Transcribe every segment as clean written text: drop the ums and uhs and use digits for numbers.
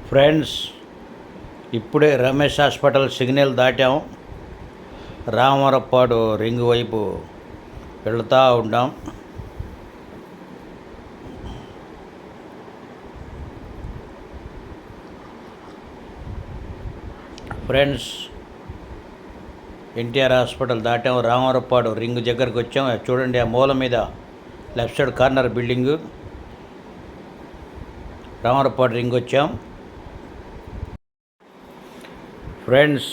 Friends, ఇప్పుడే Ramesh hospital signal దాటాం. Ramavarappadu ring వైపు వెళుతూ ఉంటాం. ఫ్రెండ్స్, ఎన్టీఆర్ హాస్పిటల్ దాటాం. రామవరపాడు రింగ్ దగ్గరకు వచ్చాం. చూడండి, ఆ మూల మీద left side corner building. Ramavarappadu ring వచ్చాం. ఫ్రెండ్స్,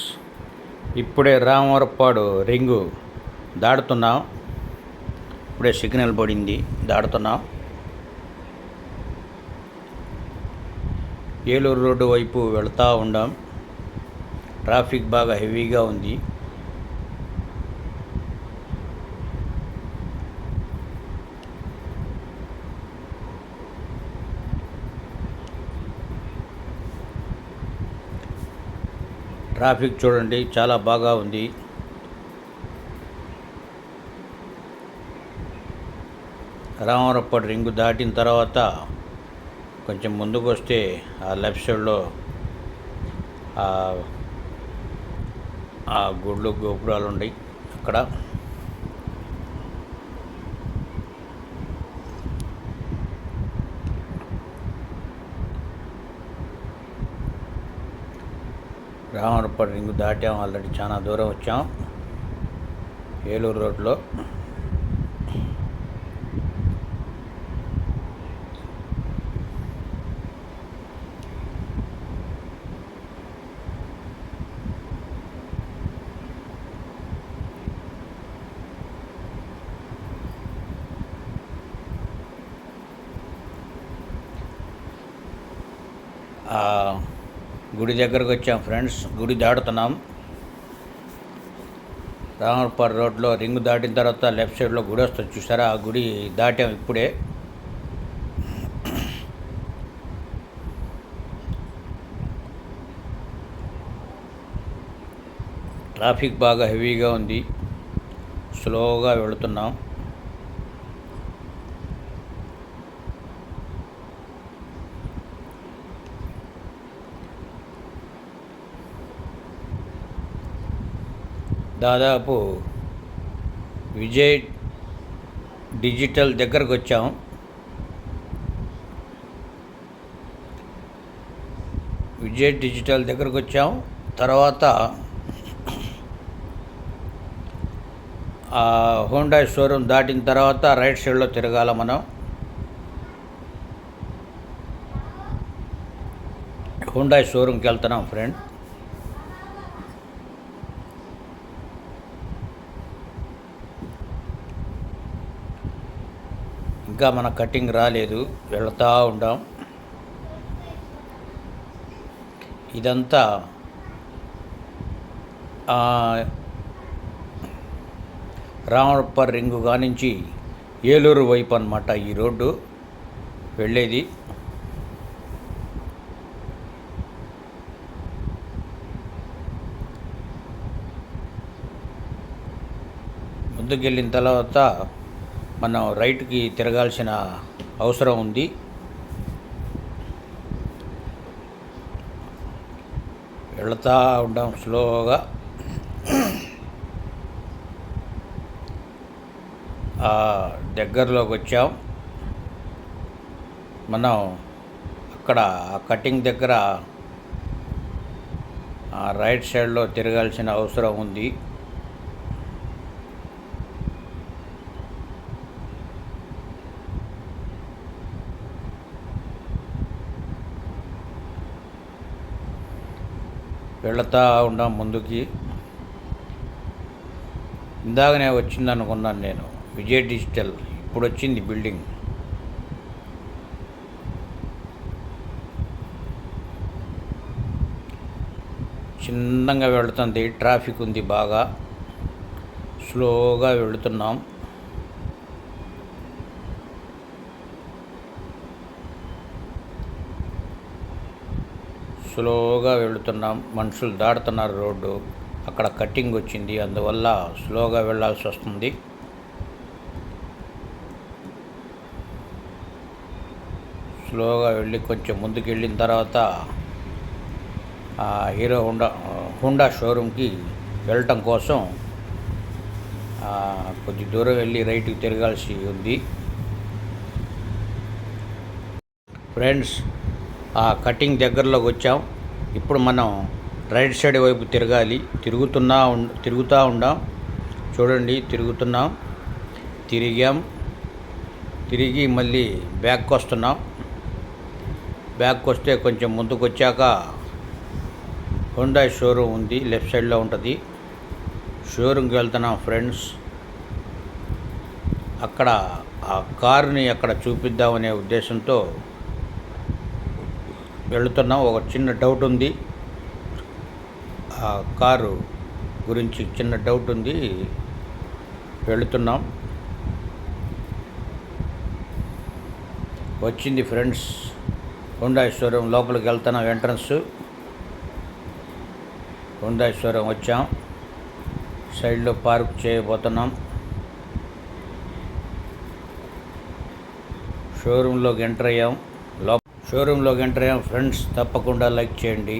ఇప్పుడే రామవరపాడు రింగు దాటుతున్నాం. ఇప్పుడే సిగ్నల్ పడింది, దాటుతున్నాం. ఏలూరు రోడ్డు వైపు వెళ్తూ ఉన్నాం. ట్రాఫిక్ బాగా హెవీగా ఉంది. ట్రాఫిక్ చూడండి, చాలా బాగా ఉంది. రామవరపాడు రింగు దాటిన తర్వాత కొంచెం ముందుకు వస్తే ఆ లెఫ్ట్ సైడ్లో ఆ గుళ్ళు గోపురాలు ఉన్నాయి. అక్కడ రామవరపాడు రింగు దాటాం. ఆల్రెడీ చాలా దూరం వచ్చాం. ఏలూరు రోడ్లో గుడి దగ్గరకు వచ్చాం. ఫ్రెండ్స్, గుడి దాటుతున్నాం. రామవరపాడు రోడ్లో రింగు దాటిన తర్వాత లెఫ్ట్ సైడ్లో గుడి వస్తుంది, చూసారా? ఆ గుడి దాటాం ఇప్పుడే. ట్రాఫిక్ బాగా హెవీగా ఉంది. స్లోగా వెళుతున్నాం. దాదాపు విజయ్ డిజిటల్ దగ్గరకు వచ్చాం. విజయ్ డిజిటల్ దగ్గరకు వచ్చాం. తర్వాత హోండా షోరూమ్ దాటిన తర్వాత రైట్ సైడ్లో తిరగాల మనం. హోండా షోరూమ్కి వెళ్తున్నాం ఫ్రెండ్. ఇంకా మన కటింగ్ రాలేదు, వెళుతూ ఉంటాం. ఇదంతా రామవరపాడు రింగు కానించి ఏలూరు వైపు అన్నమాట ఈ రోడ్డు వెళ్ళేది. ముందుకెళ్ళిన తర్వాత మనం రైట్కి తిరగాల్సిన అవసరం ఉంది. వెళుతూ ఉంటాం స్లోగా. దగ్గరలోకి వచ్చాం మనం. అక్కడ కటింగ్ దగ్గర రైట్ సైడ్లో తిరగాల్సిన అవసరం ఉంది. వెళుతూ ఉన్నాం ముందుకి. ఇందాకనే వచ్చింది అనుకున్నాను నేను, విజయ్ డిజిటల్. ఇప్పుడు వచ్చింది బిల్డింగ్. చిన్నగా వెళుతుంది, ట్రాఫిక్ ఉంది బాగా. స్లోగా వెళుతున్నాం. స్లోగా వెళుతున్నాం. మనుషులు దాటుతున్నారు రోడ్డు. అక్కడ కటింగ్ వచ్చింది, అందువల్ల స్లోగా వెళ్ళాల్సి వస్తుంది. స్లోగా వెళ్ళి కొంచెం ముందుకు వెళ్ళిన తర్వాత హీరో హోండా షోరూమ్కి వెళ్ళటం కోసం కొద్ది దూరం వెళ్ళి రైట్కి తిరగాల్సి ఉంది. ఫ్రెండ్స్, ఆ కటింగ్ దగ్గరలోకి వచ్చాం. ఇప్పుడు మనం రైట్ సైడ్ వైపు తిరగాలి. తిరుగుతూ ఉండాం. చూడండి, తిరుగుతున్నాం. తిరిగి మళ్ళీ బ్యాక్కి వస్తున్నాం. బ్యాక్కి వస్తే కొంచెం ముందుకు వచ్చాక హుండాయ్ షోరూమ్ ఉంది, లెఫ్ట్ సైడ్లో ఉంటుంది. షోరూమ్కి వెళ్తున్నాం ఫ్రెండ్స్. అక్కడ ఆ కారుని అక్కడ చూపిద్దామనే ఉద్దేశంతో వెళుతున్నాం. ఒక చిన్న డౌట్ ఉంది, ఆ కారు గురించి చిన్న డౌట్ ఉంది, వెళుతున్నాం. వచ్చింది ఫ్రెండ్స్ హుండాయ్ షోరూమ్. లోపలికి వెళ్తున్నాం. ఎంట్రన్స్ హుండాయ్ షోరూమ్ వచ్చాం. సైడ్లో పార్క్ చేయబోతున్నాం. షోరూంలోకి ఎంటర్ అయ్యాం ఫ్రెండ్స్. తప్పకుండా లైక్ చేయండి.